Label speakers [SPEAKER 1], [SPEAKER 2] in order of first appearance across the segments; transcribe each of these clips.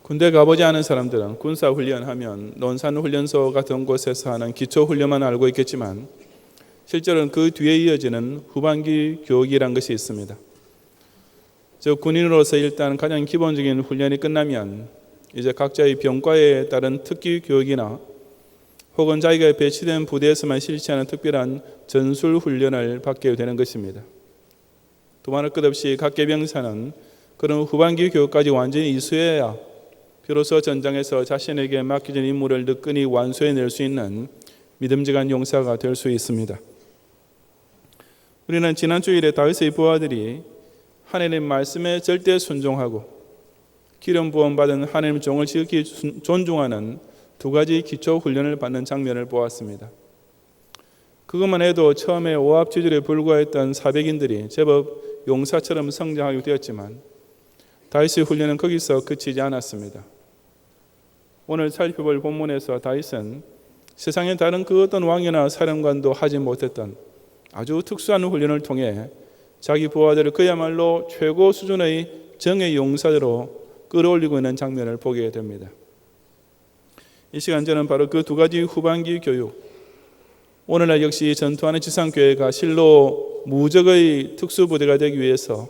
[SPEAKER 1] 군대 가보지 않은 사람들은 군사훈련하면 논산훈련소 같은 곳에서 하는 기초훈련만 알고 있겠지만 실제로는 그 뒤에 이어지는 후반기 교육이란 것이 있습니다. 즉 군인으로서 일단 가장 기본적인 훈련이 끝나면 이제 각자의 병과에 따른 특기 교육이나 혹은 자기가 배치된 부대에서만 실시하는 특별한 전술 훈련을 받게 되는 것입니다. 두말할 것 없이 각 계병사는 그런 후반기 교육까지 완전히 이수해야 비로소 전장에서 자신에게 맡겨진 임무를 느끈히 완수해낼 수 있는 믿음직한 용사가 될 수 있습니다. 우리는 지난 주일에 다윗의 부하들이 하나님 말씀에 절대 순종하고 기름 부음 받은 하나님 종을 지극히 존중하는 두 가지 기초 훈련을 받는 장면을 보았습니다. 그것만 해도 처음에 오합지졸에 불과했던 사백인들이 제법 용사처럼 성장하게 되었지만 다윗의 훈련은 거기서 그치지 않았습니다. 오늘 살펴볼 본문에서 다윗은 세상의 다른 그 어떤 왕이나 사령관도 하지 못했던 아주 특수한 훈련을 통해 자기 부하들을 그야말로 최고 수준의 정의 용사로 끌어올리고 있는 장면을 보게 됩니다. 이 시간 저는 바로 그 두 가지 후반기 교육, 오늘날 역시 전투하는 지상교회가 실로 무적의 특수부대가 되기 위해서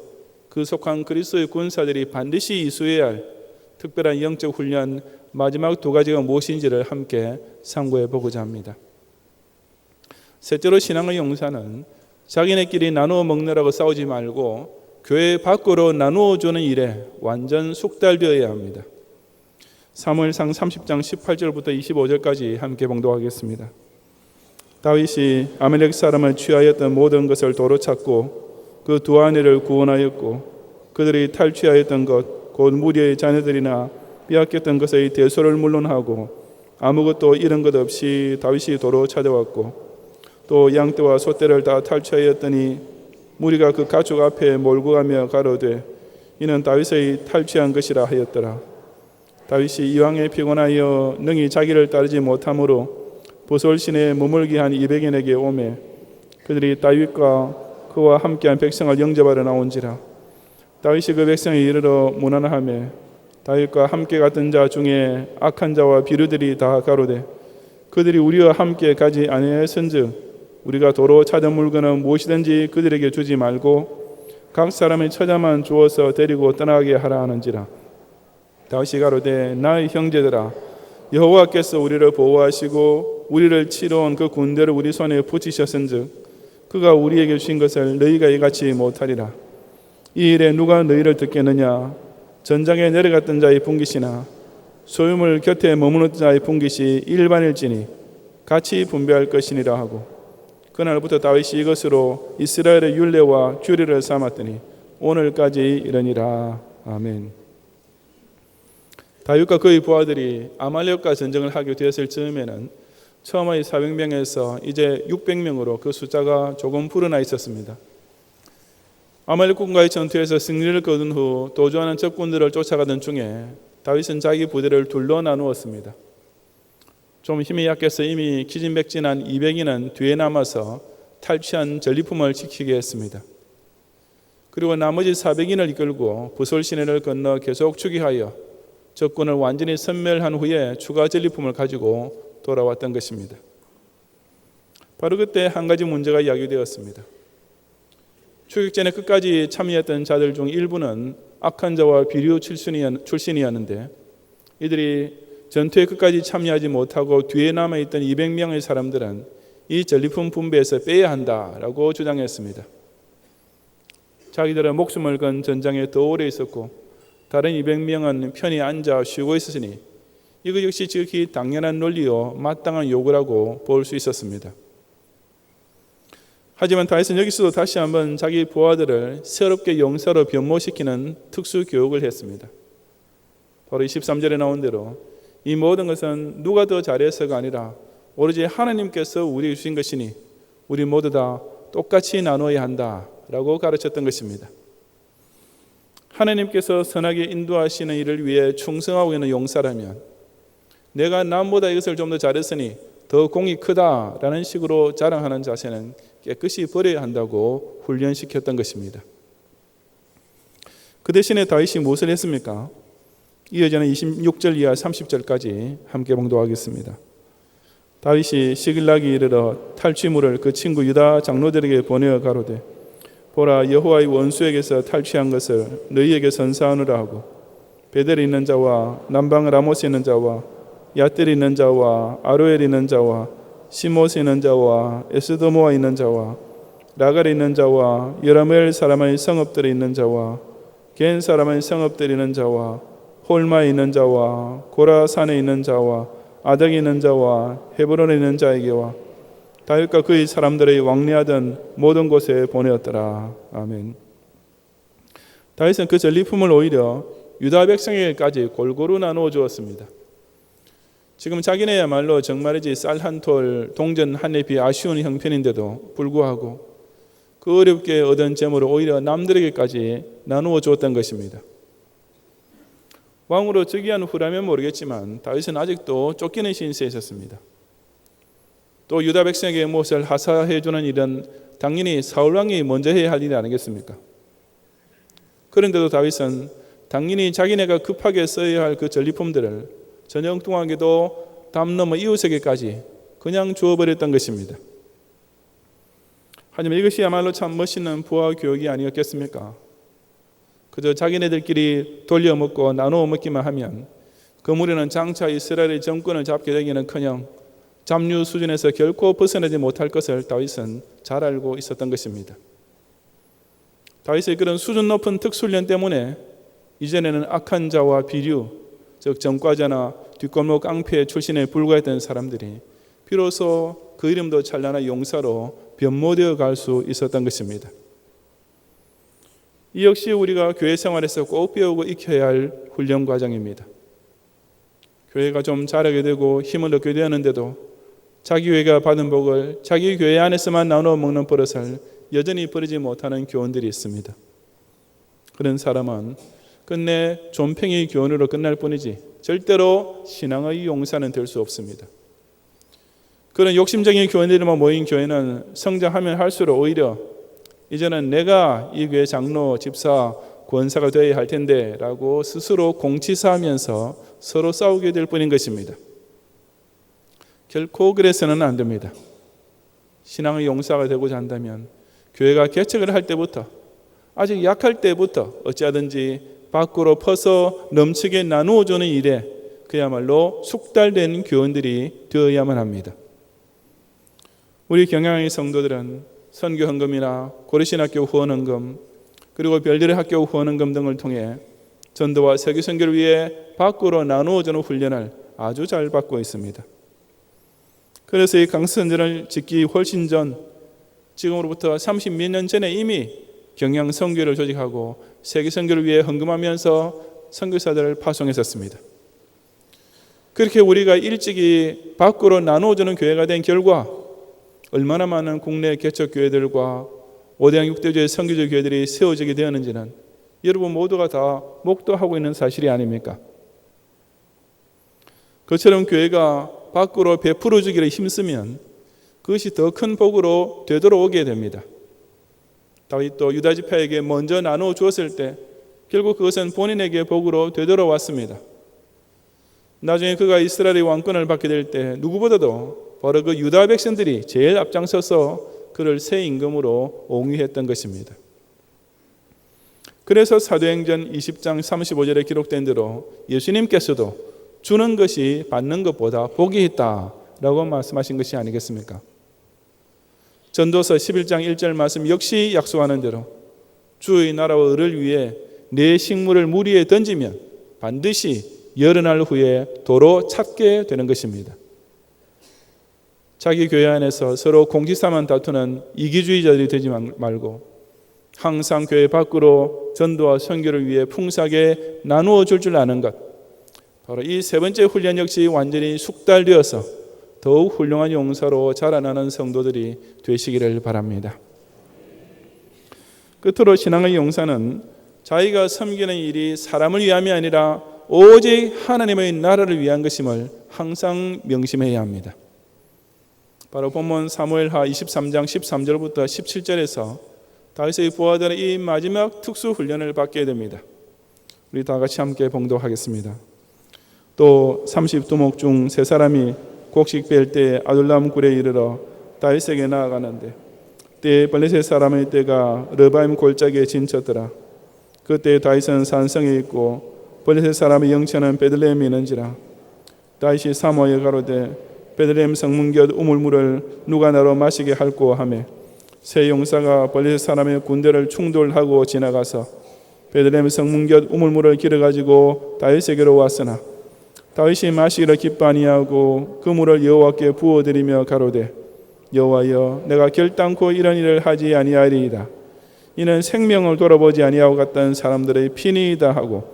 [SPEAKER 1] 그 속한 그리스도의 군사들이 반드시 이수해야 할 특별한 영적 훈련 마지막 두 가지가 무엇인지를 함께 상고해 보고자 합니다. 셋째로 신앙의 용사는 자기네끼리 나누어 먹느라고 싸우지 말고 교회 밖으로 나누어 주는 일에 완전 숙달되어야 합니다. 사무엘상 30장 18절부터 25절까지 함께 봉독하겠습니다. 다윗이 아말렉 사람을 취하였던 모든 것을 도로 찾고 그 두 아내를 구원하였고 그들이 탈취하였던 것 곧 무리의 자녀들이나 빼앗겼던 것의 대소를 물론하고 아무것도 잃은 것 없이 다윗이 도로 찾아왔고 또 양떼와 소떼를 다 탈취하였더니 무리가 그 가축 앞에 몰고 가며 가로되 이는 다윗의 탈취한 것이라 하였더라. 다윗이 이왕에 피곤하여 능히 자기를 따르지 못하므로 보솔신에 머물기 한 200인에게 오매 그들이 다윗과 그와 함께한 백성을 영접하러 나온지라. 다윗이 그 백성에 이르러 문안하매 다윗과 함께 갔던 자 중에 악한 자와 비류들이 다 가로되 그들이 우리와 함께 가지 아니하였은즉 우리가 도로 찾은 물건은 무엇이든지 그들에게 주지 말고 각 사람의 처자만 주어서 데리고 떠나게 하라 하는지라. 다윗이 가로되 나의 형제들아 여호와께서 우리를 보호하시고 우리를 치러 온 그 군대를 우리 손에 붙이셨은즉 그가 우리에게 주신 것을 너희가 이같이 못하리라. 이 일에 누가 너희를 듣겠느냐. 전장에 내려갔던 자의 분깃이나 소유물 곁에 머무는 자의 분깃이 일반일지니 같이 분배할 것이니라 하고 그날부터 다윗이 이것으로 이스라엘의 율례와 규례를 삼았더니 오늘까지 이르니라. 아멘. 다윗과 그의 부하들이 아말렉과 전쟁을 하게 되었을 즈음에는 처음의 400명에서 이제 600명으로 그 숫자가 조금 불어나 있었습니다. 아말렉군과의 전투에서 승리를 거둔 후 도주하는 적군들을 쫓아가던 중에 다윗은 자기 부대를 둘로 나누었습니다. 좀 힘이 약해서 이미 기진맥진한 200인은 뒤에 남아서 탈취한 전리품을 지키게 했습니다. 그리고 나머지 400인을 이끌고 부솔 시내를 건너 계속 추격하여 적군을 완전히 섬멸한 후에 추가 전리품을 가지고 돌아왔던 것입니다. 바로 그때 한 가지 문제가 야기되었습니다. 추격전에 끝까지 참여했던 자들 중 일부는 악한 자와 비류 출신이었는데 이들이 전투에 끝까지 참여하지 못하고 뒤에 남아있던 200명의 사람들은 이 전리품 분배에서 빼야 한다라고 주장했습니다. 자기들은 목숨을 건 전장에 더 오래 있었고 다른 200명은 편히 앉아 쉬고 있었으니 이것 역시 지극히 당연한 논리요 마땅한 요구라고 볼 수 있었습니다. 하지만 다윗은 여기서도 다시 한번 자기 부하들을 새롭게 용사로 변모시키는 특수 교육을 했습니다. 바로 23절에 나온 대로 이 모든 것은 누가 더 잘해서가 아니라 오로지 하나님께서 우리에게 주신 것이니 우리 모두 다 똑같이 나눠야 한다라고 가르쳤던 것입니다. 하나님께서 선하게 인도하시는 일을 위해 충성하고 있는 용사라면 내가 남보다 이것을 좀 더 잘했으니 더 공이 크다라는 식으로 자랑하는 자세는 깨끗이 버려야 한다고 훈련시켰던 것입니다. 그 대신에 다윗이 무엇을 했습니까? 이어지는 26절 이하 30절까지 함께 봉독하겠습니다. 다윗이 시글락이 이르러 탈취물을 그 친구 유다 장로들에게 보내어 가로되 보라 여호와의 원수에게서 탈취한 것을 너희에게 선사하노라 하고 베델에 있는 자와 남방 라모스에 있는 자와 야뜰에 있는 자와 아로엘에 있는 자와 시못에 있는 자와 에스도모에 있는 자와 라갈에 있는 자와 여라멜 사람의 성읍들에 있는 자와 겐 사람의 성읍들에 있는 자와 홀마에 있는 자와 고라산에 있는 자와 아닥에 있는 자와 헤브론에 있는 자에게와 다윗과 그의 사람들의 왕래하던 모든 곳에 보내었더라. 아멘. 다윗은 그 전리품을 오히려 유다 백성에게까지 골고루 나누어 주었습니다. 지금 자기네야말로 정말이지 쌀 한 톨 동전 한 랩이 아쉬운 형편인데도 불구하고 그 어렵게 얻은 재물을 오히려 남들에게까지 나누어 주었던 것입니다. 왕으로 즉위한 후라면 모르겠지만 다윗은 아직도 쫓기는 신세에 있었습니다. 또 유다 백성에게 무엇을 하사해 주는 일은 당연히 사울 왕이 먼저 해야 할 일이 아니겠습니까? 그런데도 다윗은 당연히 자기네가 급하게 써야 할 그 전리품들을 전형뚱하게도 담 넘어 이웃에게까지 그냥 주어버렸던 것입니다. 하지만 이것이야말로 참 멋있는 부하 교육이 아니었겠습니까? 그저 자기네들끼리 돌려먹고 나누어 먹기만 하면 그 무리는 장차 이스라엘의 정권을 잡게 되기는커녕 잡류 수준에서 결코 벗어나지 못할 것을 다윗은 잘 알고 있었던 것입니다. 다윗의 그런 수준 높은 특수훈련 때문에 이전에는 악한 자와 비류, 즉 전과자나 뒷골목 깡패 출신에 불과했던 사람들이 비로소 그 이름도 찬란한 용사로 변모되어 갈 수 있었던 것입니다. 이 역시 우리가 교회 생활에서 꼭 배우고 익혀야 할 훈련 과정입니다. 교회가 좀 자라게 되고 힘을 얻게 되었는데도 자기 교회가 받은 복을 자기 교회 안에서만 나누어 먹는 버릇을 여전히 버리지 못하는 교원들이 있습니다. 그런 사람은 끝내 존팽이 교원으로 끝날 뿐이지 절대로 신앙의 용사는 될 수 없습니다. 그런 욕심적인 교원들만 모인 교회는 성장하면 할수록 오히려 이제는 내가 이 교회 장로, 집사, 권사가 되어야 할 텐데 라고 스스로 공치사하면서 서로 싸우게 될 뿐인 것입니다. 결코 그래서는 안 됩니다. 신앙의 용사가 되고자 한다면 교회가 개척을 할 때부터 아직 약할 때부터 어찌하든지 밖으로 퍼서 넘치게 나누어주는 일에 그야말로 숙달된 교원들이 되어야만 합니다. 우리 경양의 성도들은 선교 헌금이나 고려신학교 후원헌금 그리고 별들의 학교 후원헌금 등을 통해 전도와 세계 선교를 위해 밖으로 나누어주는 훈련을 아주 잘 받고 있습니다. 그래서 이 강선전을 짓기 훨씬 전 지금으로부터 30몇 년 전에 이미 경양 선교를 조직하고 세계 선교를 위해 헌금하면서 선교사들을 파송했었습니다. 그렇게 우리가 일찍이 밖으로 나누어주는 교회가 된 결과 얼마나 많은 국내 개척 교회들과 5대양 6대주의 선교적 교회들이 세워지게 되었는지는 여러분 모두가 다 목도하고 있는 사실이 아닙니까? 그처럼 교회가 밖으로 베풀어 주기를 힘쓰면 그것이 더 큰 복으로 되돌아오게 됩니다. 다윗도 유다 지파에게 먼저 나누어 주었을 때 결국 그것은 본인에게 복으로 되돌아왔습니다. 나중에 그가 이스라엘의 왕권을 받게 될 때 누구보다도 바로 그 유다 백성들이 제일 앞장서서 그를 새 임금으로 옹위했던 것입니다. 그래서 사도행전 20장 35절에 기록된 대로 예수님께서도 주는 것이 받는 것보다 복이 있다라고 말씀하신 것이 아니겠습니까? 전도서 11장 1절 말씀 역시 약속하는 대로 주의 나라와 의를 위해 내 식물을 물 위에 던지면 반드시 여러 날 후에 도로 찾게 되는 것입니다. 자기 교회 안에서 서로 공지사만 다투는 이기주의자들이 되지 말고 항상 교회 밖으로 전도와 선교를 위해 풍성하게 나누어 줄 아는 것, 바로 이 세 번째 훈련 역시 완전히 숙달되어서 더욱 훌륭한 용사로 자라나는 성도들이 되시기를 바랍니다. 끝으로 신앙의 용사는 자기가 섬기는 일이 사람을 위함이 아니라 오직 하나님의 나라를 위한 것임을 항상 명심해야 합니다. 바로 본문 사무엘하 23장 13절부터 17절에서 다윗의 부하들은 이 마지막 특수 훈련을 받게 됩니다. 우리 다 같이 함께 봉독하겠습니다. 또 30두목 중 세 사람이 곡식 뺄 때 아둘람 굴에 이르러 다윗에게 나아가는데 때에 블레셋 사람의 때가 르바임 골짜기에 진쳤더라. 그때 다윗은 산성에 있고 블레셋 사람의 영체는 베들레헴에 있는지라. 다윗이 사모하여 가로되 베들레헴 성문 곁 우물물을 누가 나로 마시게 할꼬 하매 세 용사가 블레셋 사람의 군대를 충돌하고 지나가서 베들레헴 성문 곁 우물물을 길어가지고 다윗에게로 왔으나 다윗이 마시기를 기뻐 아니하고 그 물을 여호와께 부어드리며 가로되 여호와여 내가 결단코 이런 일을 하지 아니하리이다. 이는 생명을 돌아보지 아니하고 갔던 사람들의 피니이다 하고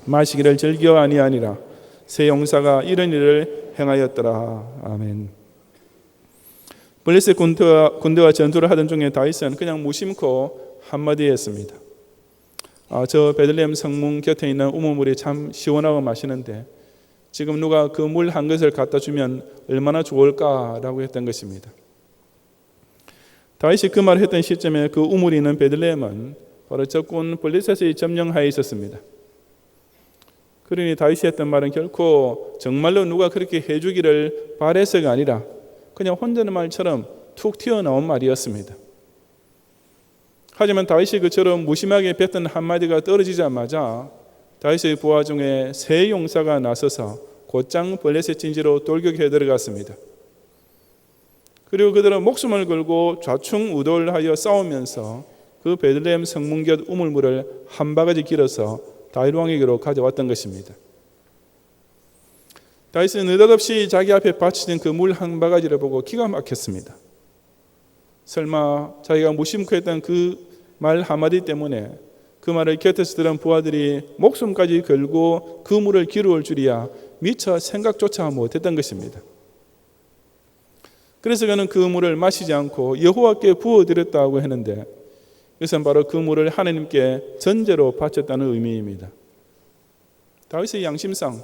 [SPEAKER 1] 마시기를 즐겨 아니하니라. 세 용사가 이런 일을 행하였더라. 아멘. 블레셋 군대와 전투를 하던 중에 다윗은 그냥 무심코 한마디 했습니다. 저 베들레헴 성문 곁에 있는 우물물이 참 시원하고 마시는데 지금 누가 그 물 한 것을 갖다 주면 얼마나 좋을까라고 했던 것입니다. 다윗이 그 말을 했던 시점에 그 우물이 있는 베들레헴은 바로 적군 블레셋의 점령하에 있었습니다. 그러니 다윗이 했던 말은 결코 정말로 누가 그렇게 해주기를 바래서가 아니라 그냥 혼잣말처럼 툭 튀어나온 말이었습니다. 하지만 다윗이 그처럼 무심하게 뱉던 한마디가 떨어지자마자 다윗의 부하 중에 세 용사가 나서서 곧장 블레셋 진지로 돌격해 들어갔습니다. 그리고 그들은 목숨을 걸고 좌충우돌하여 싸우면서 그 베들레헴 성문 곁 우물물을 한 바가지 길어서 다윗 왕에게로 가져왔던 것입니다. 다윗은 느닷없이 자기 앞에 받쳐진 그 물 한 바가지를 보고 기가 막혔습니다. 설마 자기가 무심코 했던 그 말 한마디 때문에 그 말을 곁에서 들은 부하들이 목숨까지 걸고 그 물을 기르올 줄이야 미처 생각조차 못했던 것입니다. 그래서 그는 그 물을 마시지 않고 여호와께 부어드렸다고 했는데 이것은 바로 그 물을 하나님께 전제로 바쳤다는 의미입니다. 다윗의 양심상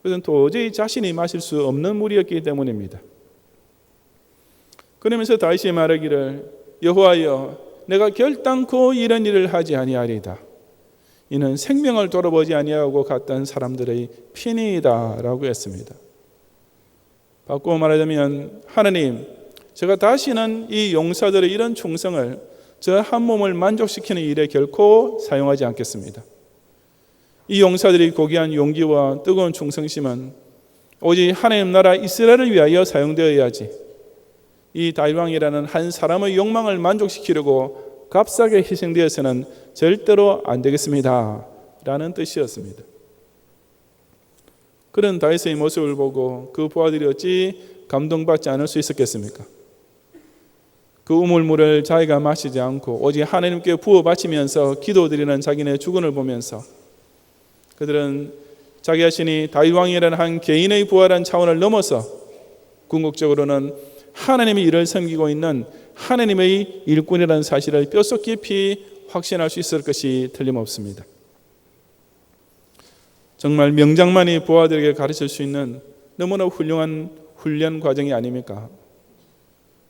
[SPEAKER 1] 그것은 도저히 자신이 마실 수 없는 물이었기 때문입니다. 그러면서 다윗이 말하기를 여호와여 내가 결단코 이런 일을 하지 아니하리이다. 이는 생명을 돌아보지 아니하고 갔던 사람들의 피니이다 라고 했습니다. 바꾸어 말하자면 하나님 제가 다시는 이 용사들의 이런 충성을 저 한 몸을 만족시키는 일에 결코 사용하지 않겠습니다. 이 용사들이 고귀한 용기와 뜨거운 충성심은 오직 하나님 나라 이스라엘을 위하여 사용되어야지 이 다윗 왕이라는 한 사람의 욕망을 만족시키려고 값싸게 희생되어서는 절대로 안 되겠습니다 라는 뜻이었습니다. 그런 다윗의 모습을 보고 그 부하들이 어찌 감동받지 않을 수 있었겠습니까? 그 우물물을 자기가 마시지 않고 오직 하나님께 부어 바치면서 기도드리는 자기네 주군을 보면서 그들은 자기 자신이 다윗 왕이라는 한 개인의 부활한 차원을 넘어서 궁극적으로는 하나님의 일을 섬기고 있는 하나님의 일꾼이라는 사실을 뼛속 깊이 확신할 수 있을 것이 틀림없습니다. 정말 명장만이 부하들에게 가르칠 수 있는 너무나 훌륭한 훈련 과정이 아닙니까?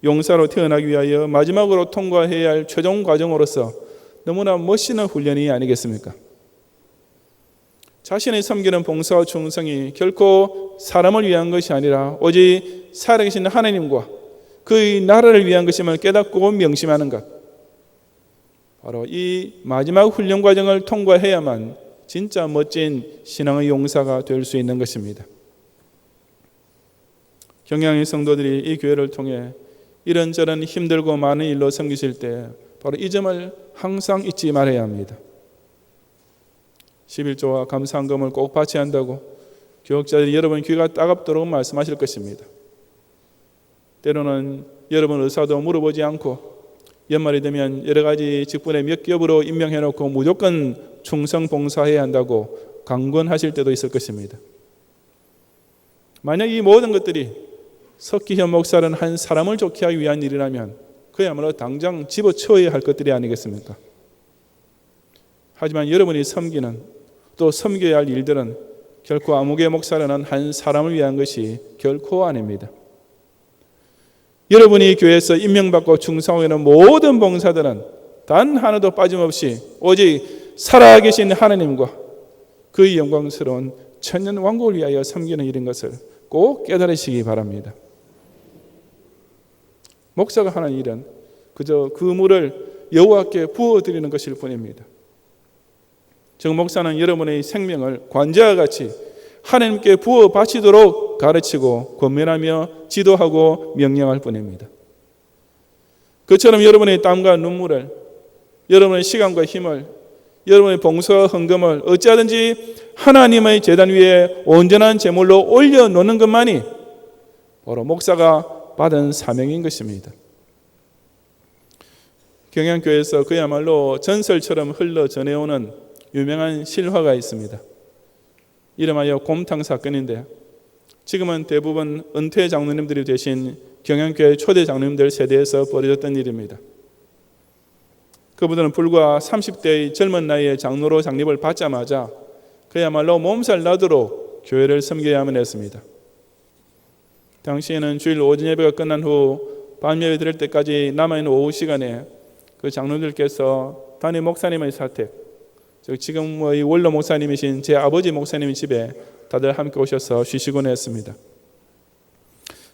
[SPEAKER 1] 용사로 태어나기 위하여 마지막으로 통과해야 할 최종 과정으로서 너무나 멋있는 훈련이 아니겠습니까? 자신의 섬기는 봉사와 충성이 결코 사람을 위한 것이 아니라 오직 살아계신 하나님과 그의 나라를 위한 것임을 깨닫고 명심하는 것, 바로 이 마지막 훈련 과정을 통과해야만 진짜 멋진 신앙의 용사가 될 수 있는 것입니다. 경양의 성도들이 이 교회를 통해 이런저런 힘들고 많은 일로 섬기실 때 바로 이 점을 항상 잊지 말아야 합니다. 11조와 감사한금을 꼭 바쳐야 한다고 교역자들이 여러분 귀가 따갑도록 말씀하실 것입니다. 때로는 여러분 의사도 물어보지 않고 연말이 되면 여러 가지 직분에 몇 겹으로 임명해놓고 무조건 충성 봉사해야 한다고 강권하실 때도 있을 것입니다. 만약 이 모든 것들이 석기현 목사는 한 사람을 좋게 하기 위한 일이라면 그야말로 당장 집어치워야 할 것들이 아니겠습니까? 하지만 여러분이 섬기는 또 섬겨야 할 일들은 결코 아무개 목사라는 한 사람을 위한 것이 결코 아닙니다. 여러분이 교회에서 임명받고 충성하는 모든 봉사들은 단 하나도 빠짐없이 오직 살아계신 하나님과 그의 영광스러운 천년 왕국을 위하여 섬기는 일인 것을 꼭 깨달으시기 바랍니다. 목사가 하는 일은 그저 그 물을 여호와께 부어드리는 것일 뿐입니다. 즉 목사는 여러분의 생명을 관자와 같이 하나님께 부어 바치도록 가르치고 권면하며 지도하고 명령할 뿐입니다. 그처럼 여러분의 땀과 눈물을, 여러분의 시간과 힘을, 여러분의 봉사와 헌금을 어찌하든지 하나님의 제단 위에 온전한 제물로 올려놓는 것만이 바로 목사가 받은 사명인 것입니다. 경양교회에서 그야말로 전설처럼 흘러 전해오는 유명한 실화가 있습니다. 이름하여 곰탕 사건인데 지금은 대부분 은퇴 장로님들이 되신 경양교회 초대 장로님들 세대에서 벌어졌던 일입니다. 그분들은 불과 30대의 젊은 나이에 장로로 장립을 받자마자 그야말로 몸살 나도록 교회를 섬겨야만 했습니다. 당시에는 주일 오전 예배가 끝난 후 밤 예배 드릴 때까지 남아있는 오후 시간에 그 장로들께서 담임 목사님의 사택, 즉 지금의 원로 목사님이신 제 아버지 목사님 집에 다들 함께 오셔서 쉬시곤 했습니다.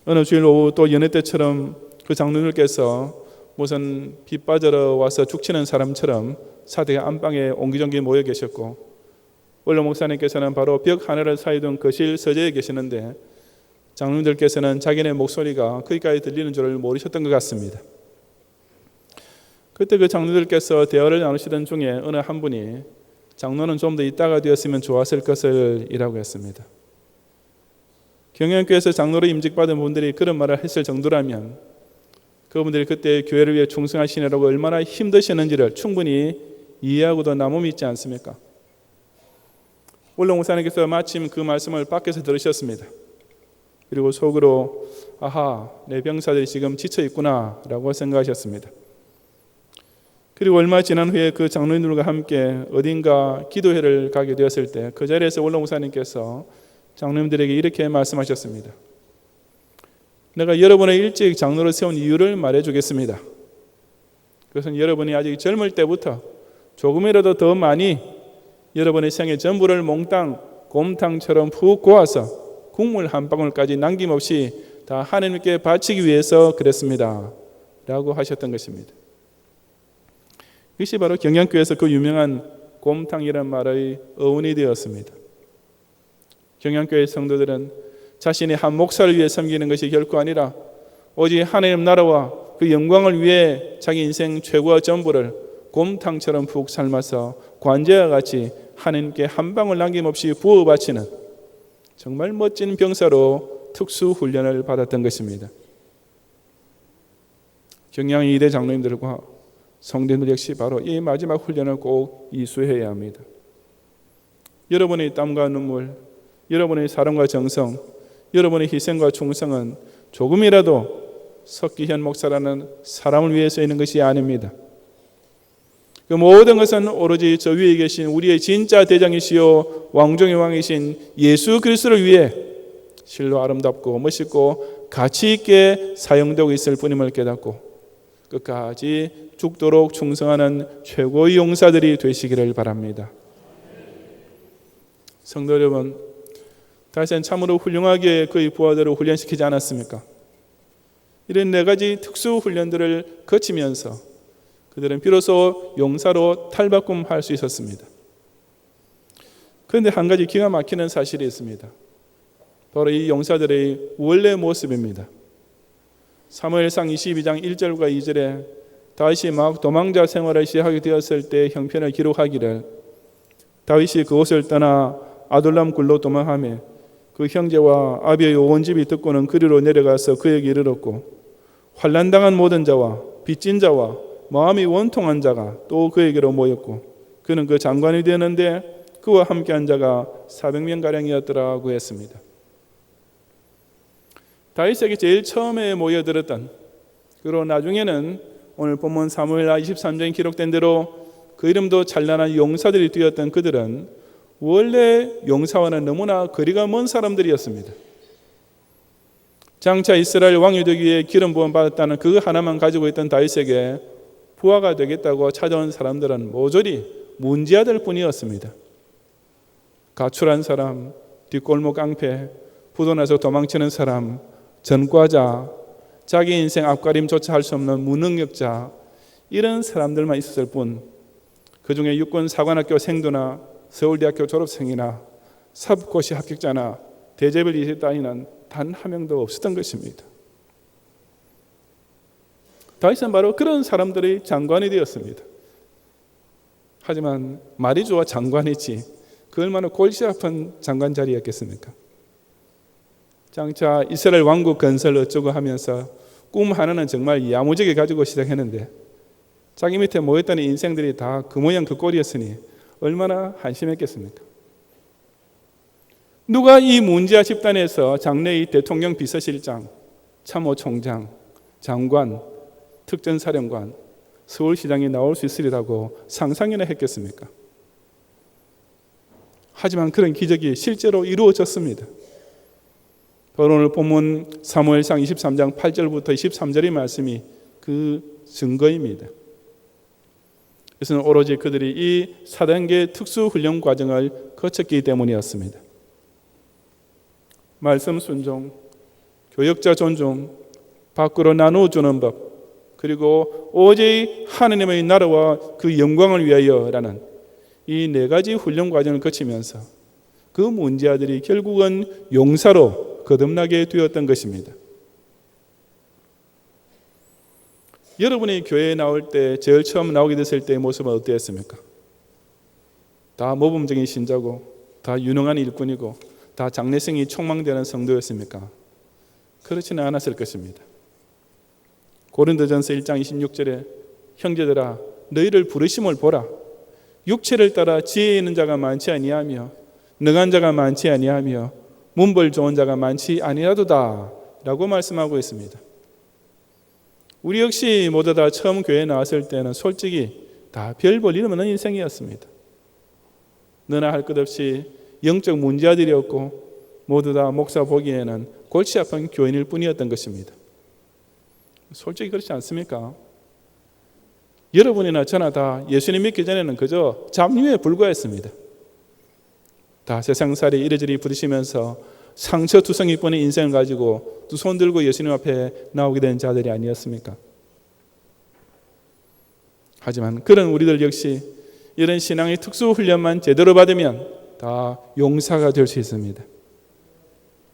[SPEAKER 1] 어느 주일 오후 또 연애 때처럼 그 장로들께서 무슨 비 빠져러 와서 죽치는 사람처럼 사택의 안방에 옹기종기 모여 계셨고 원로 목사님께서는 바로 벽 하나를 사이둔 거실 서재에 계시는데 장로님들께서는 자기네 목소리가 거기까지 들리는 줄을 모르셨던 것 같습니다. 그때 그 장로들께서 대화를 나누시던 중에 어느 한 분이 장로는 좀 더 있다가 되었으면 좋았을 것을 이라고 했습니다. 경영교회에서 장로로 임직받은 분들이 그런 말을 했을 정도라면 그분들이 그때 교회를 위해 충성하시느라고 얼마나 힘드셨는지를 충분히 이해하고도 남음이 있지 않습니까? 원로 목사님께서 마침 그 말씀을 밖에서 들으셨습니다. 그리고 속으로 아하, 내 병사들이 지금 지쳐 있구나 라고 생각하셨습니다. 그리고 얼마 지난 후에 그 장로님들과 함께 어딘가 기도회를 가게 되었을 때 그 자리에서 원로 목사님께서 장로님들에게 이렇게 말씀하셨습니다. 내가 여러분을 일찍 장로로 세운 이유를 말해주겠습니다. 그것은 여러분이 아직 젊을 때부터 조금이라도 더 많이 여러분의 생의 전부를 몽땅 곰탕처럼 푹 고아서 국물 한 방울까지 남김없이 다 하나님께 바치기 위해서 그랬습니다 라고 하셨던 것입니다. 이것이 바로 경양교회에서 그 유명한 곰탕이란 말의 어원이 되었습니다. 경양교회 성도들은 자신의 한 목사를 위해 섬기는 것이 결코 아니라 오직 하나님 나라와 그 영광을 위해 자기 인생 최고와 전부를 곰탕처럼 푹 삶아서 관제와 같이 하나님께 한 방울 남김없이 부어 바치는 정말 멋진 병사로 특수 훈련을 받았던 것입니다. 경양 2대 장로님들과 성도님들 역시 바로 이 마지막 훈련을 꼭 이수해야 합니다. 여러분의 땀과 눈물, 여러분의 사랑과 정성, 여러분의 희생과 충성은 조금이라도 석기현 목사라는 사람을 위해서 있는 것이 아닙니다. 그 모든 것은 오로지 저 위에 계신 우리의 진짜 대장이시요 왕중의 왕이신 예수 그리스도를 위해 실로 아름답고 멋있고 가치 있게 사용되고 있을 뿐임을 깨닫고 끝까지 죽도록 충성하는 최고의 용사들이 되시기를 바랍니다. 성도 여러분, 다윗은 참으로 훌륭하게 그의 부하들을 훈련시키지 않았습니까? 이런 4가지 특수 훈련들을 거치면서 그들은 비로소 용사로 탈바꿈할 수 있었습니다. 그런데 한 가지 기가 막히는 사실이 있습니다. 바로 이 용사들의 원래 모습입니다. 사무엘상 22장 1절과 2절에 다윗이 막 도망자 생활을 시작하게 되었을 때 형편을 기록하기를 다윗이 그곳을 떠나 아둘람 굴로 도망하며 그 형제와 아비의 온 집이 듣고는 그리로 내려가서 그에게 이르렀고 환난당한 모든 자와 빚진 자와 마음이 원통한 자가 또 그에게로 모였고 그는 그 장관이 되었는데 그와 함께한 자가 400명가량이었더라고 했습니다. 다윗에게 제일 처음에 모여들었던, 그리고 나중에는 오늘 본문 사무엘하 23장에 기록된 대로 그 이름도 찬란한 용사들이 되었던 그들은 원래 용사와는 너무나 거리가 먼 사람들이었습니다. 장차 이스라엘 왕이 되기 위해 기름 부음 받았다는 그거 하나만 가지고 있던 다윗에게 부하가 되겠다고 찾아온 사람들은 모조리 문지아들 뿐이었습니다. 가출한 사람, 뒷골목 깡패, 부도나서 도망치는 사람, 전과자, 자기 인생 앞가림조차 할 수 없는 무능력자, 이런 사람들만 있었을 뿐, 그 중에 육군 사관학교 생도나 서울대학교 졸업생이나 사법고시 합격자나 대접을 이했다는 단 한 명도 없었던 것입니다. 다윗은 바로 그런 사람들의 장관이 되었습니다. 하지만 말이 좋아 장관이지 그 얼마나 골치 아픈 장관 자리였겠습니까? 장차 이스라엘 왕국 건설 어쩌고 하면서 꿈 하나는 정말 야무지게 가지고 시작했는데 자기 밑에 모였던 인생들이 다 그 모양 그 꼴이었으니 얼마나 한심했겠습니까? 누가 이 문제아 집단에서 장래의 대통령 비서실장, 참모총장, 장관, 특전사령관, 서울시장이 나올 수 있으리라고 상상이나 했겠습니까? 하지만 그런 기적이 실제로 이루어졌습니다. 바로 오늘 본문 사무엘상 23장 8절부터 23절의 말씀이 그 증거입니다. 그것은 오로지 그들이 이 4단계 특수훈련 과정을 거쳤기 때문이었습니다. 말씀 순종, 교역자 존중, 밖으로 나누어주는 법, 그리고 오직 하나님의 나라와 그 영광을 위하여라는 이 네 가지 훈련 과정을 거치면서 그 문제아들이 결국은 용사로 거듭나게 되었던 것입니다. 여러분이 교회에 나올 때 제일 처음 나오게 됐을 때의 모습은 어땠습니까? 다 모범적인 신자고 다 유능한 일꾼이고 다 장래성이 촉망되는 성도였습니까? 그렇지는 않았을 것입니다. 고린도전서 1장 26절에 형제들아 너희를 부르심을 보라. 육체를 따라 지혜 있는 자가 많지 아니하며 능한 자가 많지 아니하며 문벌 좋은 자가 많지 아니하도다 라고 말씀하고 있습니다. 우리 역시 모두 다 처음 교회에 나왔을 때는 솔직히 다 별 볼 일 없는 인생이었습니다. 너나 할 것 없이 영적 문제아들이었고 모두 다 목사 보기에는 골치 아픈 교인일 뿐이었던 것입니다. 솔직히 그렇지 않습니까? 여러분이나 저나 다 예수님 믿기 전에는 그저 잡류에 불과했습니다. 다 세상살이 이리저리 부딪히면서 상처투성이뿐인 인생을 가지고 두 손 들고 예수님 앞에 나오게 된 자들이 아니었습니까? 하지만 그런 우리들 역시 이런 신앙의 특수훈련만 제대로 받으면 다 용사가 될 수 있습니다.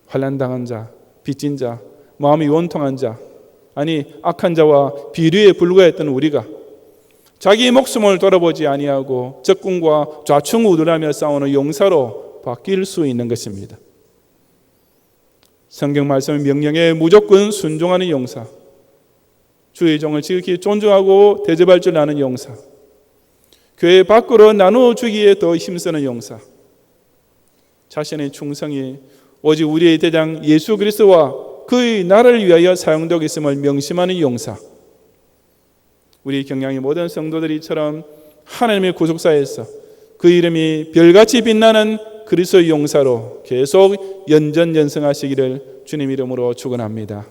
[SPEAKER 1] 환난당한 자, 빚진 자, 마음이 원통한 자, 아니 악한 자와 비류에 불과했던 우리가 자기 목숨을 돌아보지 아니하고 적군과 좌충우돌하며 싸우는 용사로 바뀔 수 있는 것입니다. 성경 말씀 명령에 무조건 순종하는 용사, 주의 종을 지극히 존중하고 대접할 줄 아는 용사, 교회 밖으로 나누어주기에 더 힘쓰는 용사, 자신의 충성이 오직 우리의 대장 예수 그리스도와 그의 나라를 위하여 사용되고 있음을 명심하는 용사, 우리 경량의 모든 성도들이처럼 하나님의 구속사에서 그 이름이 별같이 빛나는 그리스도의 용사로 계속 연전연승하시기를 주님 이름으로 축원합니다.